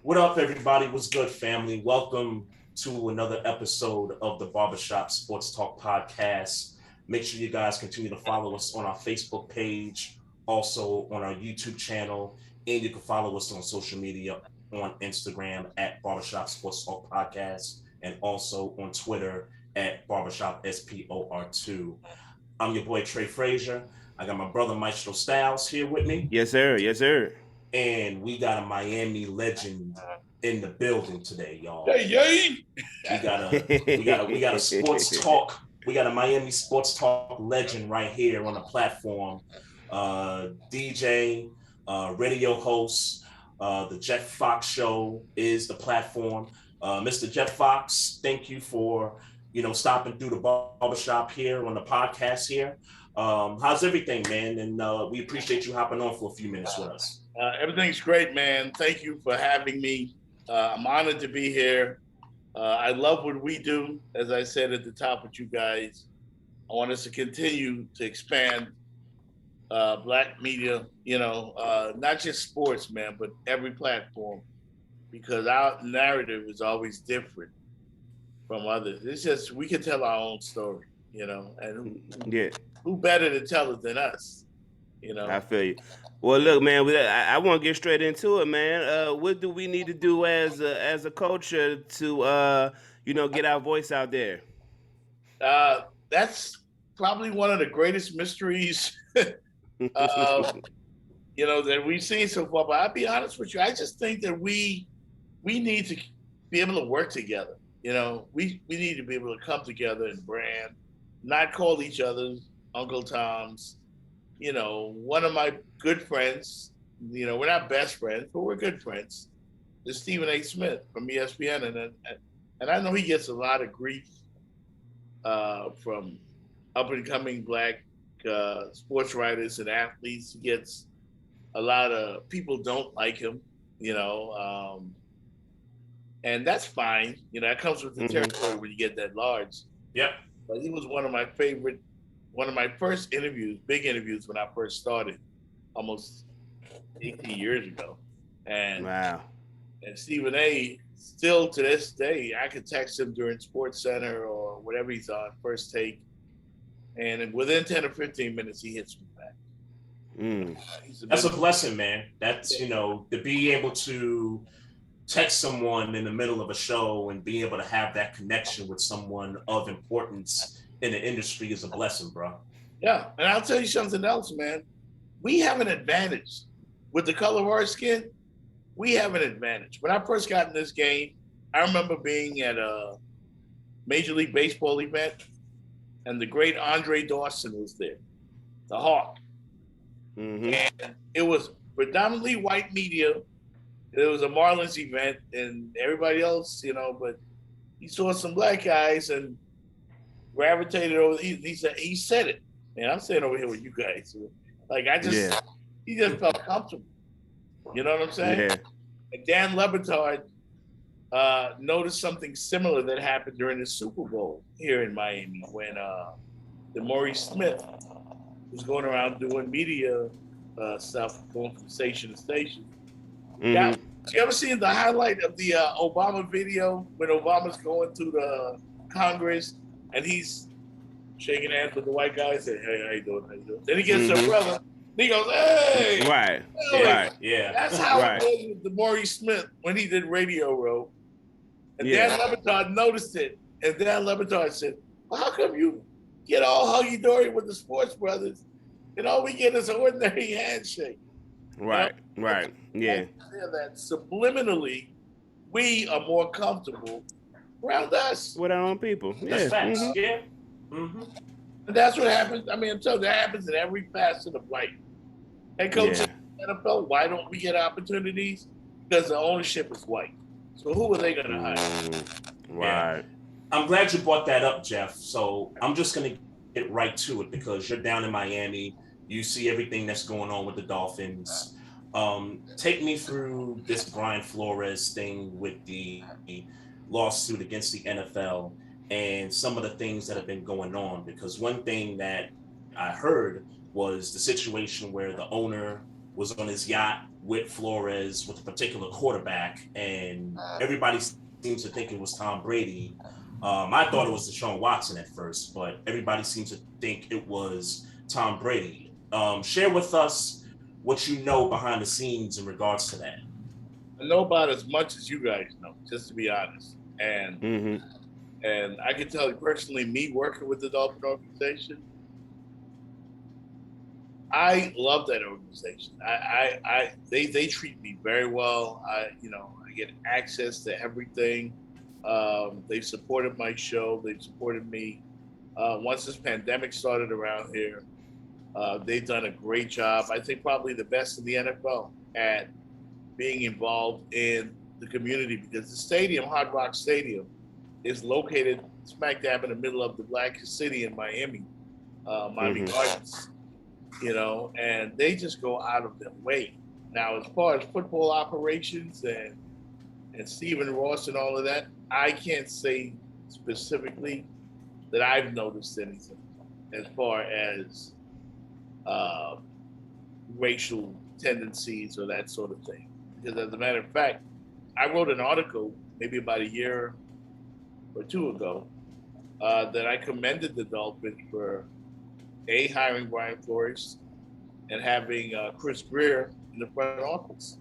What up, everybody? What's good, family? Welcome to another episode of the Barbershop Sports Talk Podcast. Make sure you guys continue to follow us on our Facebook page, also on our YouTube channel, and you can follow us on social media on Instagram at Barbershop Sports Talk Podcast and also on Twitter at Barbershop SPOR2. I'm your boy Trey Frazier. I got my brother Maestro Styles here with me. Yes, sir. Yes, sir. And we got a Miami legend in the building today, y'all. Yay! We got a sports talk. We got a Miami sports talk legend right here on the platform. DJ, radio host. The Jeff Fox Show is the platform. Mr. Jeff Fox, thank you for stopping through the barbershop here on the podcast here. How's everything, man? And we appreciate you hopping on for a few minutes with us. Everything's great, man. Thank you for having me. I'm honored to be here. I love what we do. As I said at the top with you guys, I want us to continue to expand Black media, not just sports, man, but every platform, because our narrative is always different from others. It's just, we can tell our own story, and who better to tell it than us, I feel you. Well, look, man, I want to get straight into it, man. What do we need to do as a culture to, get our voice out there? That's probably one of the greatest mysteries, that we've seen so far. But I'll be honest with you, I just think that we need to be able to work together. We need to be able to come together and brand, not call each other Uncle Toms. One of my good friends, we're not best friends, but we're good friends, is Stephen A. Smith from ESPN. And I know he gets a lot of grief from up-and-coming Black sports writers and athletes. He gets a lot of people don't like him, and that's fine. That comes with the territory when you get that large. Yep. But he was one of my first interviews, big interviews when I first started, almost 18 years ago. And wow. And Stephen A. still to this day, I could text him during Sports Center or whatever he's on, First Take, and within 10 or 15 minutes, he hits me back. That's a blessing, man. That's, to be able to text someone in the middle of a show and be able to have that connection with someone of importance in the industry is a blessing, bro. Yeah, and I'll tell you something else, man. We have an advantage. With the color of our skin, we have an advantage. When I first got in this game, I remember being at a Major League Baseball event, and the great Andre Dawson was there, the Hawk. And it was predominantly white media. It was a Marlins event, and everybody else, but he saw some Black guys and gravitated over. He said it, and I'm sitting over here with you guys. Like he just felt comfortable. You know what I'm saying? Yeah. And Dan Le Batard noticed something similar that happened during the Super Bowl here in Miami when the Maurice Smith was going around doing media stuff, going from station to station. Now, you ever seen the highlight of the Obama video when Obama's going to the Congress and he's shaking hands with the white guy and saying, "Hey, how you doing? How you doing?" Then he gets to brother. He goes, "Hey!" Right. Hey. Right. Yeah. That's how it was with the Maurice Smith when he did Radio Row. And Dan Le Batard noticed it. And Dan Le Batard said, "Well, how come you get all huggy-dory with the sports brothers and all we get is an ordinary handshake?" Right. Right. Yeah. That subliminally, we are more comfortable around us. With our own people. That's facts. Yeah. And that's what happens. I mean, I'm telling you, that happens in every facet of life. Hey, coach, NFL, why don't we get opportunities? Because the ownership is white. So who are they going to hire? Right. Yeah. I'm glad you brought that up, Jeff. So I'm just going to get right to it because you're down in Miami. You see everything that's going on with the Dolphins. Take me through this Brian Flores thing with the lawsuit against the NFL and some of the things that have been going on. Because one thing that I heard was the situation where the owner was on his yacht with Flores with a particular quarterback, and everybody seems to think it was Tom Brady. I thought it was Deshaun Watson at first, but everybody seems to think it was Tom Brady. Share with us what you know behind the scenes in regards to that. I know about as much as you guys know, just to be honest. And I can tell you personally, me working with the Dolphin organization, I love that organization. They treat me very well. I get access to everything. They've supported my show. They've supported me. Once this pandemic started around here, they've done a great job. I think probably the best in the NFL at being involved in the community, because the stadium, Hard Rock Stadium, is located smack dab in the middle of the blackest city in Miami, Miami Gardens. And they just go out of their way. Now, as far as football operations and Stephen Ross and all of that, I can't say specifically that I've noticed anything as far as racial tendencies or that sort of thing. Because as a matter of fact, I wrote an article maybe about a year or two ago that I commended the Dolphins for hiring Brian Flores and having Chris Greer in the front office.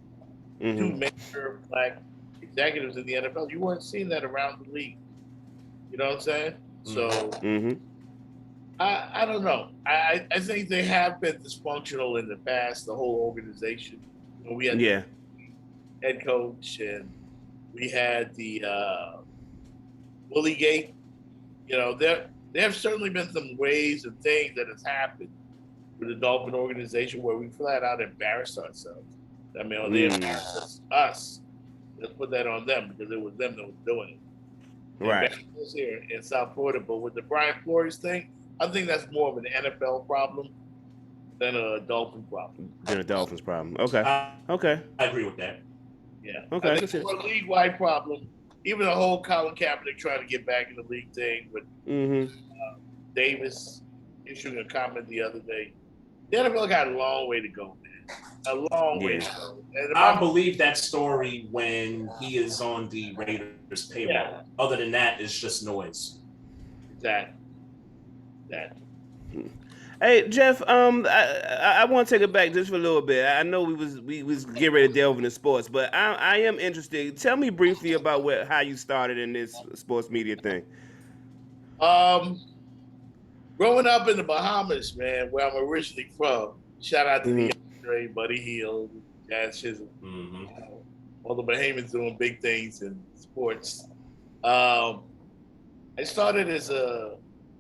Two major black executives in the NFL. You weren't seeing that around the league. You know what I'm saying? So I don't know. I think they have been dysfunctional in the past, the whole organization. We had the head coach and we had the Willygate. There have certainly been some ways and things that has happened with the Dolphin organization where we flat out embarrassed ourselves. I mean, they embarrassed us. Let's put that on them because it was them that was doing it. Right. Here in South Florida, but with the Brian Flores thing, I think that's more of an NFL problem than a Dolphin problem. Than a Dolphins problem. Okay. Okay. I agree with that. Yeah. Okay. I think it's more a league-wide problem. Even the whole Colin Kaepernick trying to get back in the league thing with Davis issuing a comment the other day. The NFL got a long way to go, man. A long way to go. And I believe that story when he is on the Raiders payroll. Yeah. Other than that, it's just noise. That. Hey Jeff, I want to take it back just for a little bit. I know we was getting ready to delve into sports, but I am interested. Tell me briefly about how you started in this sports media thing. Growing up in the Bahamas, man, where I'm originally from. Shout out to the Trey, Buddy Hield, Jazz Chisholm. All the Bahamians doing big things in sports. I started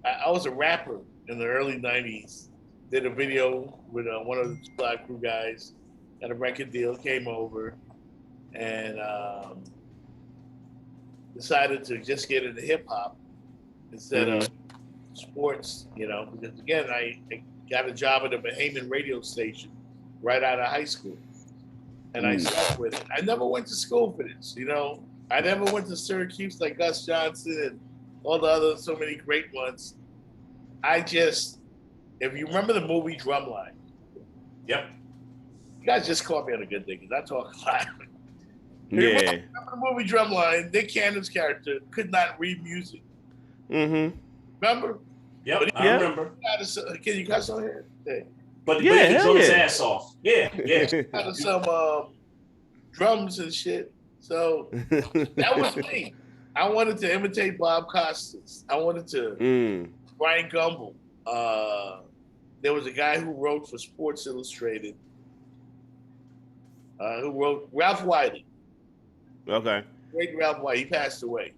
I was a rapper in the early 90s. Did a video with one of the Live Crew guys. Got a record deal, came over, and decided to just get into hip hop instead of sports, because again, I got a job at a Bahamian radio station right out of high school. And I stuck with it. I never went to school for this, I never went to Syracuse like Gus Johnson and all the other so many great ones. If you remember the movie Drumline. Yep. You guys just caught me on a good thing because I talk a lot. Yeah. Remember the movie Drumline, Nick Cannon's character could not read music. Remember? Yep, I remember. Can you cuss on here? Yeah. But he drove his ass off. Yeah. Out of some drums and shit. So that was me. I wanted to imitate Bob Costas. I wanted to Brian Gumble. There was a guy who wrote for Sports Illustrated. Who wrote Ralph Wiley. Okay. Great Ralph Wiley. He passed away.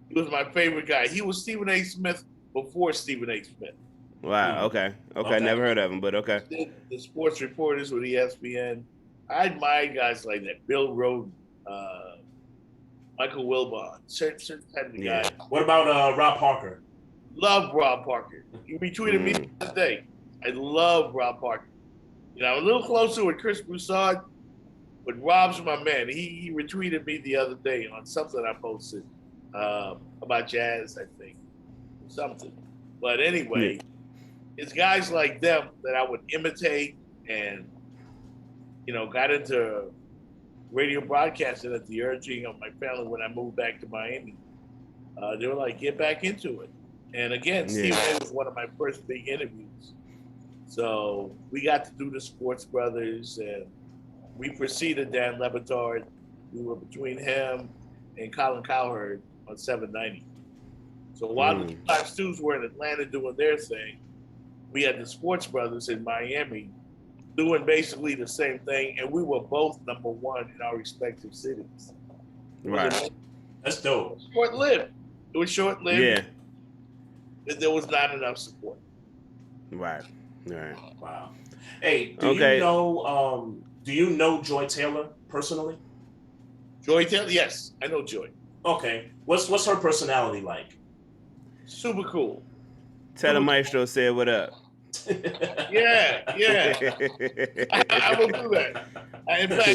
He was my favorite guy. He was Stephen A. Smith before Stephen A. Smith. Wow. Okay. Never heard of him, but okay. The sports reporters with ESPN. I admire guys like that. Bill Roden, Michael Wilbon, certain type of guy. What about Rob Parker? Love Rob Parker. He retweeted me the other day. I love Rob Parker. I'm a little closer with Chris Broussard, but Rob's my man. He retweeted me the other day on something I posted about jazz, I think, something. But anyway, it's guys like them that I would imitate and got into radio broadcasting at the urging of my family when I moved back to Miami. They were like, get back into it. And again, Steve A was one of my first big interviews. So we got to do the Sports Brothers, and we preceded Dan Levitard. We were between him and Colin Cowherd on 790. So while the Fox 2s were in Atlanta doing their thing, we had the Sports Brothers in Miami doing basically the same thing, and we were both number one in our respective cities. Right. That's dope. Short-lived. It was short-lived. Yeah. There was not enough support. Right. Right. Wow. Hey, do you know Joy Taylor personally? Joy Taylor? Yes, I know Joy. Okay. What's her personality like? Super cool. Tell the Maestro said what up. Yeah. I will do that. In fact,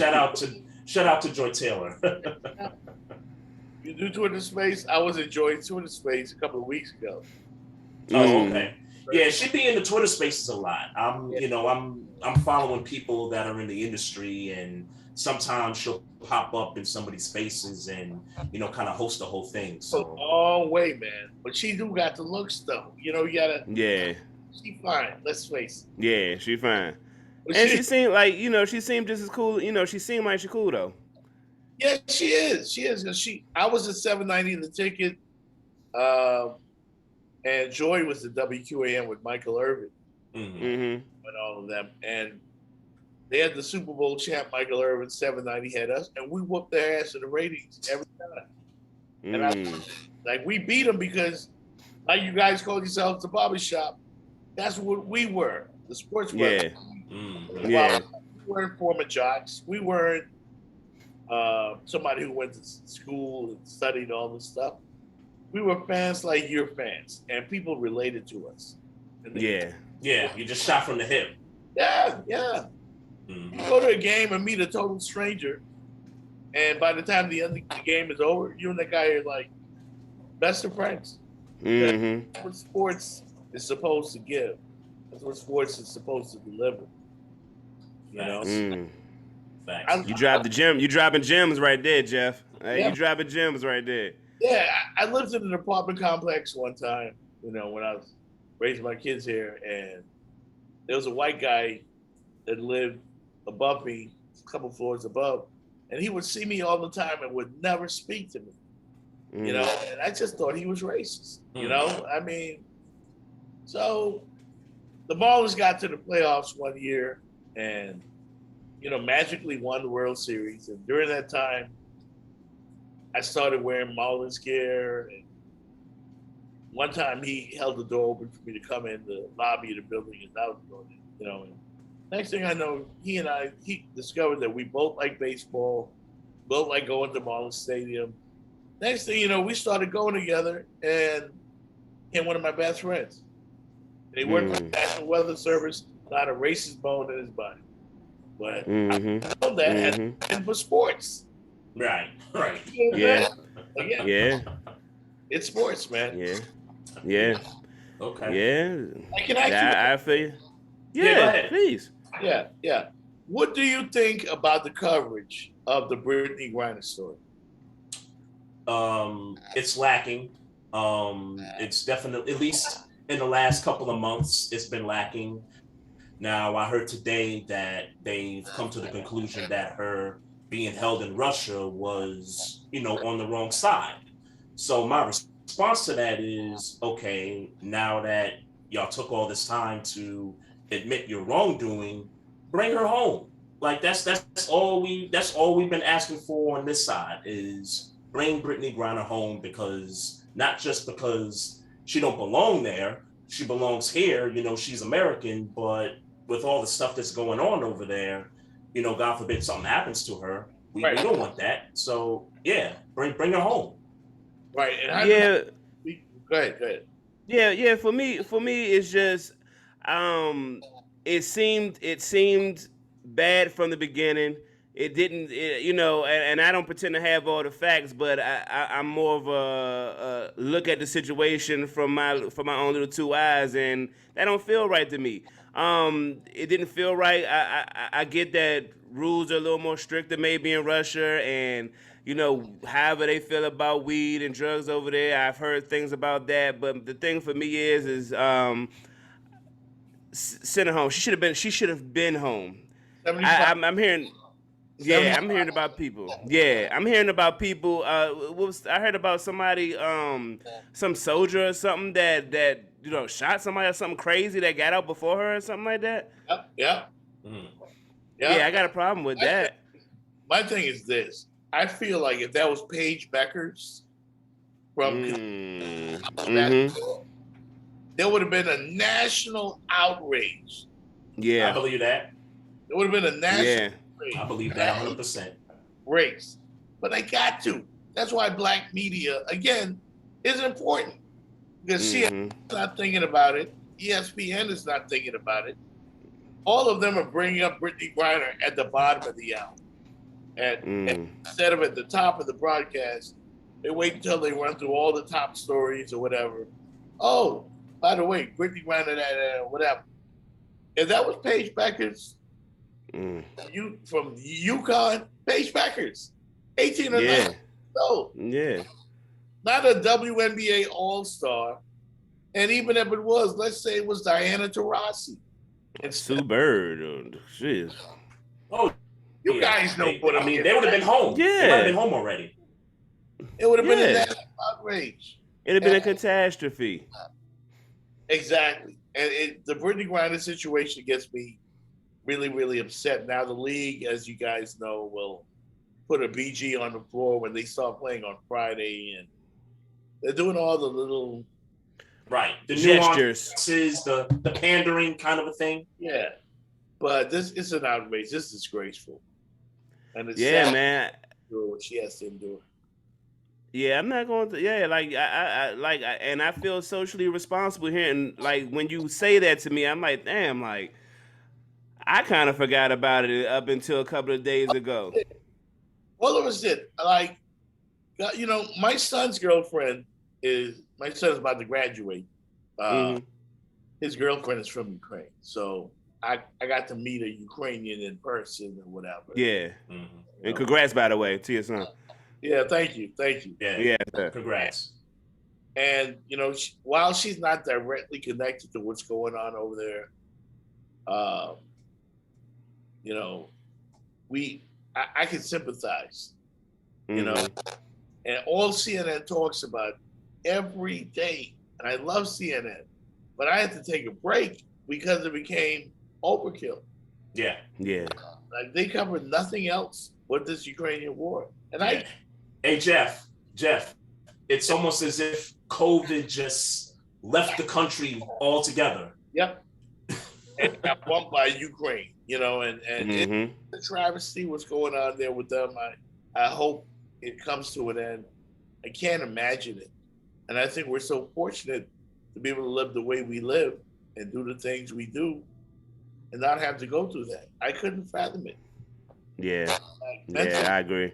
shout out to Joy Taylor. You do Twitter Space? I was enjoying Twitter Space a couple of weeks ago. Oh, okay. Yeah, she be in the Twitter Spaces a lot. I'm following people that are in the industry, and sometimes she'll pop up in somebody's spaces and kind of host the whole thing. So a long way, man. But she do got the looks though. You gotta. Yeah. She fine. Let's face it. Yeah, she fine. But and she seemed like she seemed just as cool. She seemed like she cool though. Yeah, she is. She is. I was at 790 the ticket, and Joy was the WQAM with Michael Irvin and all of them. And they had the Super Bowl champ Michael Irvin. 790 had us, and we whooped their ass in the ratings every time. And we beat them because, like you guys called yourselves the Barbershop, that's what we were. The sports. Yeah. We weren't former jocks. We weren't somebody who went to school and studied all this stuff. We were fans like your fans, and people related to us. Yeah, you just shot from the hip. Yeah. You go to a game and meet a total stranger, and by the time the game is over, you and that guy are like best of friends. That's what sports is supposed to give. That's what sports is supposed to deliver. You dropped the gem. You dropping gems right there, Jeff. You dropping gems right there. Yeah, I lived in an apartment complex one time, when I was raising my kids here, and there was a white guy that lived above me, a couple floors above, and he would see me all the time and would never speak to me. And I just thought he was racist. So the Marlins got to the playoffs one year and magically won the World Series. And during that time, I started wearing Marlins gear. And one time he held the door open for me to come in the lobby of the building, and I was doing it, And next thing I know, he discovered that we both like baseball, both like going to Marlins Stadium. Next thing you know, we started going together, and became one of my best friends. And he worked for the National Weather Service, not a racist bone in his body. But I know that and for sports. Right. Yeah. It's sports, man. Yeah. Okay. Yeah. I feel you. Yeah, go ahead. Please. Yeah. What do you think about the coverage of the Brittany Griner story? It's lacking. It's definitely, at least in the last couple of months, it's been lacking. Now, I heard today that they've come to the conclusion that her being held in Russia was, on the wrong side. So my response to that is, okay, now that y'all took all this time to admit your wrongdoing, bring her home. Like that's all we've been asking for on this side is bring Brittany Griner home, because not just because she don't belong there, she belongs here. She's American, but with all the stuff that's going on over there, God forbid something happens to her, we don't want that. So bring her home. Right. And go ahead. Yeah. For me, it's just, it seemed bad from the beginning. It didn't, and I don't pretend to have all the facts, but I'm more of a look at the situation from my own little two eyes, and that don't feel right to me. It didn't feel right. I get that rules are a little more stricter maybe in Russia, and however they feel about weed and drugs over there. I've heard things about that, but the thing for me is send her home. She should have been home. 75. I'm hearing. Yeah, I'm hearing about people. Yeah, I'm hearing about people. I heard about somebody, some soldier or something that shot somebody or something crazy that got out before her or something like that. Yep. Mm. Yeah, I got a problem with that. My thing is this: I feel like if that was Paige Beckers from there would have been a national outrage. Yeah, I believe that. There would have been a national outrage. I believe that 100%. Race, but they got to. That's why black media again is important because CNN's not thinking about it. ESPN is not thinking about it. All of them are bringing up Brittany Griner at the bottom of the hour. And instead of at the top of the broadcast, they wait until they run through all the top stories or whatever. Oh, by the way, Brittany Griner, whatever. If that was Paige Beckers, you from UConn, Paige Beckers, 18 or 19. No. Yeah. Not a WNBA All-Star. And even if it was, let's say it was Diana Taurasi. Sue Bird. Jeez. Oh, you guys know what I mean. They would have been home. Yeah. They would have been home already. It would have been a national outrage. It would have been a catastrophe. Exactly. And the Brittany Griner situation gets me really, really upset. Now the league, as you guys know, will put a BG on the floor when they start playing on Friday. And they're doing all the little... Right. The gestures. Nuances, the pandering kind of a thing. Yeah. But this is an outrage. This is disgraceful. And it's sad, man. What she has to endure. Yeah, I'm not going to. Yeah, and I feel socially responsible here. And like when you say that to me, I'm like, damn, like I kind of forgot about it up until a couple of days ago. All of us did. Like, my son's girlfriend my son's about to graduate. His girlfriend is from Ukraine, so I got to meet a Ukrainian in person or whatever. Yeah, and congrats, by the way, to your son. Yeah, thank you. Yeah, congrats. And while she's not directly connected to what's going on over there, I can sympathize. And all CNN talks about every day, and I love CNN, but I had to take a break because it became overkill. Yeah. Like they covered nothing else but this Ukrainian war. And Hey, Jeff, it's almost as if COVID just left the country altogether. Yep. And got bumped by Ukraine, and the travesty what's going on there with them. I hope it comes to an end. I can't imagine it. And I think we're so fortunate to be able to live the way we live and do the things we do and not have to go through that. I couldn't fathom it. Yeah. I agree.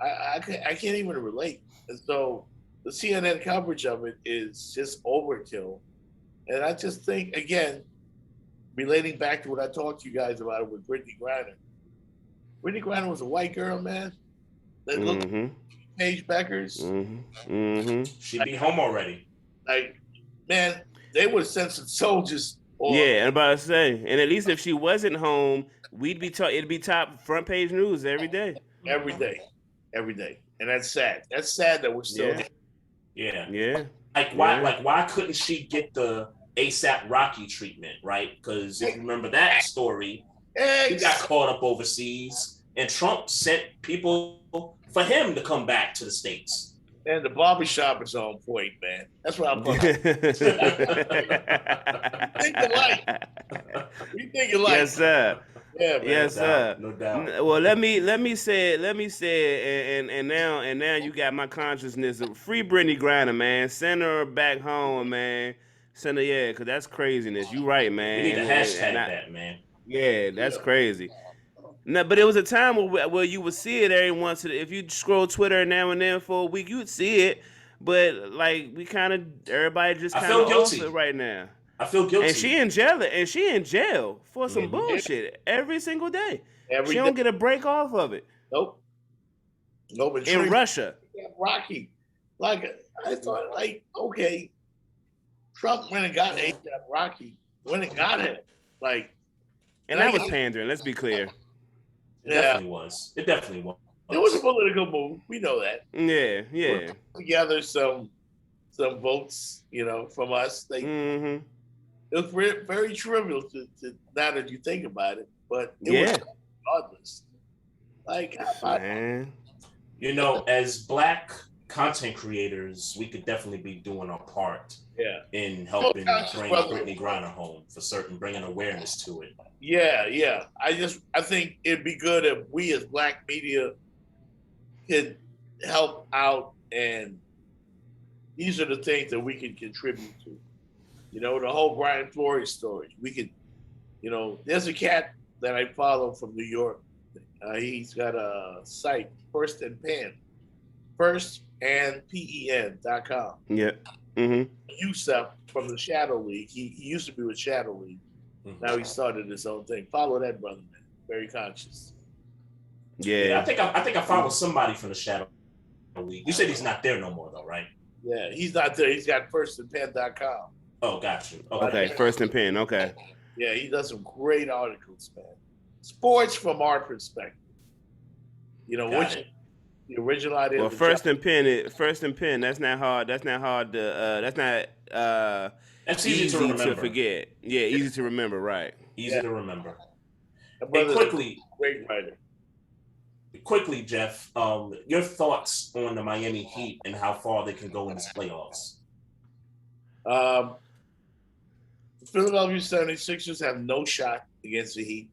I can't even relate. And so the CNN coverage of it is just overkill. And I just think, again, relating back to what I talked to you guys about with Brittany Griner. Brittany Griner was a white girl, man. That looked Paige Beckers. She'd be home already. Like, man, they would have sent some soldiers. Yeah, I'm about to say. And at least if she wasn't home, it'd be top front page news every day. Every day. And that's sad. That's sad that we're still here. Yeah. Why couldn't she get the ASAP Rocky treatment, right? Because if you remember that story, he got caught up overseas, and Trump sent people for him to come back to the States. And the barbershop is on point, man. That's what I'm talking about. We think alike. Yes, sir. Yeah, man. Yes, sir. No doubt. Well, let me say it, and now you got my consciousness of free Brittany Griner, man. Send her back home, man. Send her, because that's craziness. You right, man. We need to hashtag that, man. Yeah, that's crazy. No, but it was a time where you would see it every once. If you scroll Twitter now and then for a week, you would see it. But like everybody just kind of off it right now. I feel guilty. And she in jail for some bullshit every single day. Every she day. don't get a break off of it. Nope. But in Russia. Rocky. Like, I thought, like, okay, Trump went and got ASAP Rocky. Went and got him. Like, and that was pandering, let's be clear. It definitely was. It definitely was. It was a political move. We know that. Yeah. Put together some votes, from us. It was very trivial to now that you think about it, but it was regardless. Like, man. As Black content creators, we could definitely be doing our part in helping bring Brittany Griner home for certain, bringing awareness to it. Yeah. I think it'd be good if we as Black media could help out, and these are the things that we can contribute to. The whole Brian Flores story. We could, there's a cat that I follow from New York. He's got a site, First and PEN.com. Yeah. Yusuf from the Shadow League. He used to be with Shadow League. Now he started his own thing. Follow that brother, man. Very conscious. Yeah. I think I follow somebody from the Shadow League. You said he's not there no more, though, right? Yeah, he's not there. He's got firstandpen.com. Oh, got you. Okay, First and Pen. Okay. Yeah, he does some great articles, man. Sports from our perspective. Which the original idea. Well, First and Pen. That's not hard. That's not That's easy to forget. Yeah, easy to remember. Right. Easy to remember. And quickly, great writer. Quickly, Jeff, your thoughts on the Miami Heat and how far they can go in these playoffs? The Philadelphia 76ers have no shot against the Heat.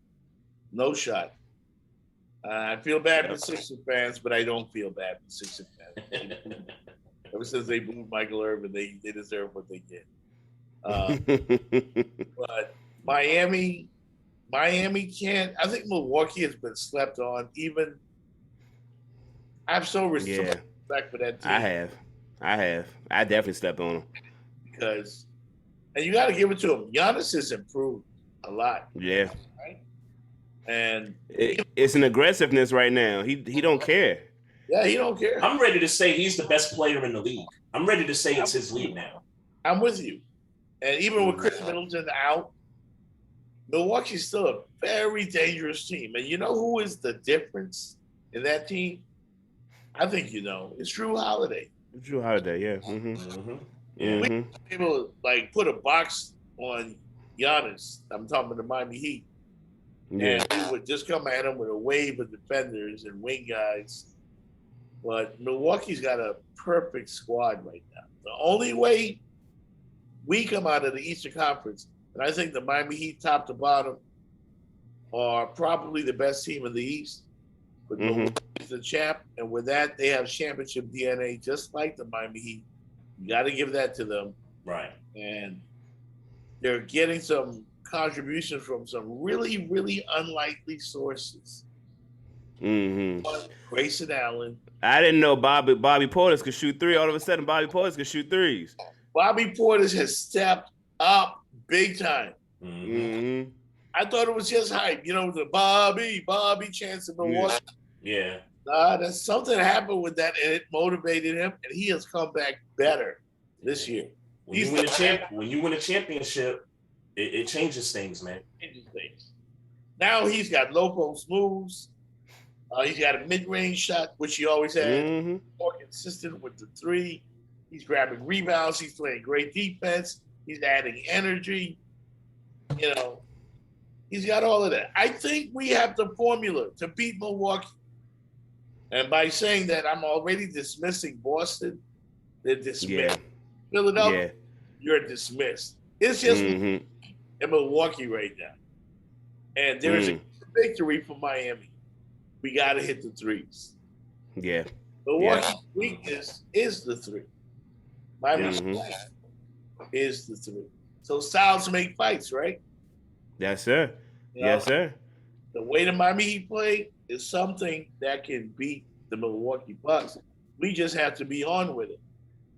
No shot. I feel bad for Sixers fans, but I don't feel bad for Sixers fans. Ever since they moved Michael Irvin, they deserve what they get. But Miami can't. I think Milwaukee has been slept on. Even I have so respect for that team. I have. I definitely slept on them. Because, and you got to give it to him. Giannis has improved a lot. Yeah. Right? And it's an aggressiveness right now. He don't care. Yeah, he don't care. I'm ready to say he's the best player in the league. I'm ready to say it's his league now. I'm with you. And even with Chris Middleton out, Milwaukee's still a very dangerous team. And you know who is the difference in that team? I think it's Drew Holiday. Drew Holiday, yeah. People put a box on Giannis. I'm talking about the Miami Heat. Yeah. And he would just come at him with a wave of defenders and wing guys. But Milwaukee's got a perfect squad right now. The only way we come out of the Eastern Conference, and I think the Miami Heat, top to bottom, are probably the best team in the East. But Milwaukee's the champ, and with that, they have championship DNA, just like the Miami Heat. You got to give that to them. Right. And they're getting some contributions from some really, really unlikely sources. Grayson Allen. I didn't know Bobby Portis could shoot three. All of a sudden, Bobby Portis could shoot threes. Bobby Portis has stepped up big time. I thought it was just hype. The Bobby chance in Milwaukee. Yeah. That's something happened with that, and it motivated him, and he has come back better this year. When you win a championship, it changes things, man. Changes things. Now he's got low post moves. He's got a mid-range shot, which he always had. More consistent with the three. He's grabbing rebounds. He's playing great defense. He's adding energy. He's got all of that. I think we have the formula to beat Milwaukee. And by saying that, I'm already dismissing Boston. They're dismissed. Philadelphia, you're dismissed. It's just in Milwaukee right now. And there's a victory for Miami. We got to hit the threes. Yeah. Milwaukee's weakness is the three. Miami's is the three. So styles make fights, right? Yes, sir. Yes, sir. The way the Miami Heat play is something that can beat the Milwaukee Bucks. We just have to be on with it.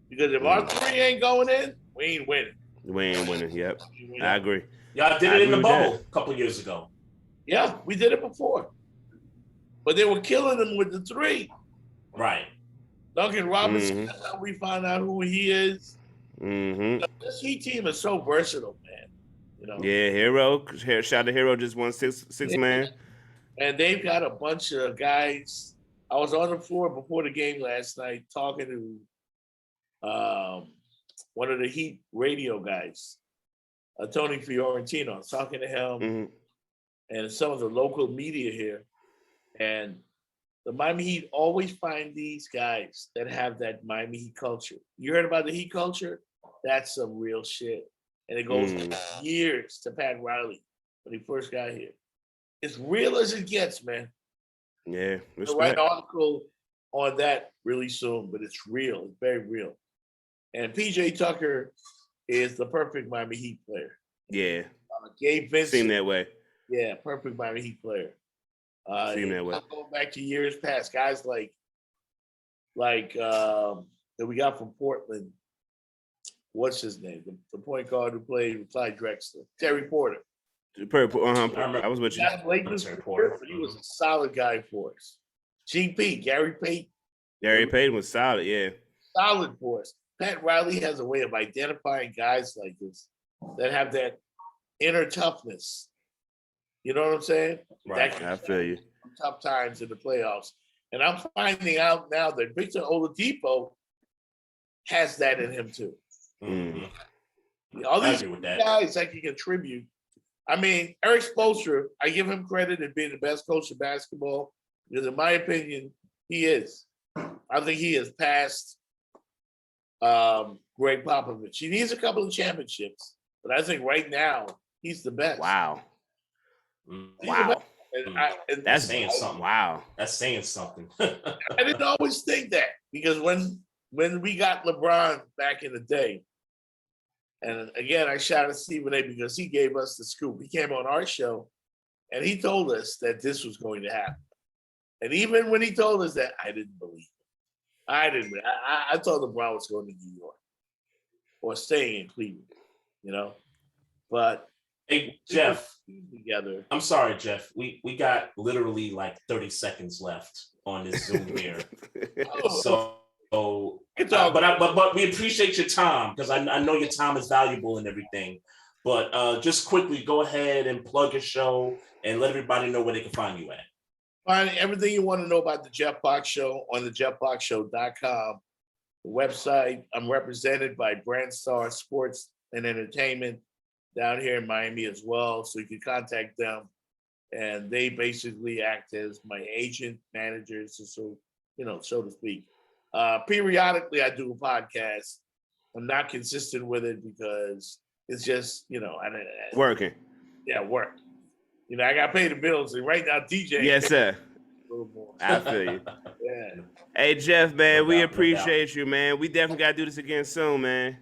Because if our three ain't going in, we ain't winning. We ain't winning. Yep, I agree. Y'all did it in the bubble a couple years ago. Yeah, we did it before. But they were killing them with the three. Right. Duncan Robinson, that's how we find out who he is. Mm-hmm. This Heat team is so versatile, man. You know? Yeah, Hero. Shout out to Hero, just won six man. And they've got a bunch of guys. I was on the floor before the game last night talking to one of the Heat radio guys, Tony Fiorentino. I was talking to him and some of the local media here. And the Miami Heat always find these guys that have that Miami Heat culture. You heard about the Heat culture? That's some real shit. And it goes years to Pat Riley when he first got here. It's real as it gets, man. Yeah. I'll write an article on that really soon, but it's real. It's very real. And PJ Tucker is the perfect Miami Heat player. Yeah. Gabe Vincent. Seemed that way. Yeah, perfect Miami Heat player. Seemed that way. Going back to years past, guys like that we got from Portland. What's his name? The point guard who played with Clyde Drexler. Terry Porter. I was with you. He was a solid guy for us. GP, Gary Payton. Gary Payton was solid, yeah. Solid for us. Pat Riley has a way of identifying guys like this that have that inner toughness. You know what I'm saying? Right. I feel you. Tough times in the playoffs. And I'm finding out now that Victor Oladipo has that in him too. Mm-hmm. All these guys that can contribute. I mean, Eric Spoelstra, I give him credit in being the best coach of basketball because, in my opinion, he is. I think he has passed Greg Popovich. He needs a couple of championships, but I think right now he's the best. Wow. Wow. That's saying something. Wow. That's saying something. I didn't always think that because when we got LeBron back in the day, and again, I shout out Stephen A because he gave us the scoop. He came on our show and he told us that this was going to happen. And even when he told us that, I didn't believe it. I thought LeBron was going to New York or staying in Cleveland, you know. But hey, Jeff, together. I'm sorry, Jeff. We got literally like 30 seconds left on this Zoom here. But we appreciate your time because I know your time is valuable and everything. But just quickly, go ahead and plug your show and let everybody know where they can find you at. Find everything you want to know about the Jeff Box Show on thejeffboxshow.com. The website, I'm represented by Brand Star Sports and Entertainment down here in Miami as well. So you can contact them. And they basically act as my agent, managers, so to speak. Periodically, I do a podcast. I'm not consistent with it because it's just, working. Yeah, work. I got to pay the bills. And right now, DJ. Yes, sir. I feel you. Yeah. Hey, Jeff, man, we appreciate you, man. We definitely got to do this again soon, man.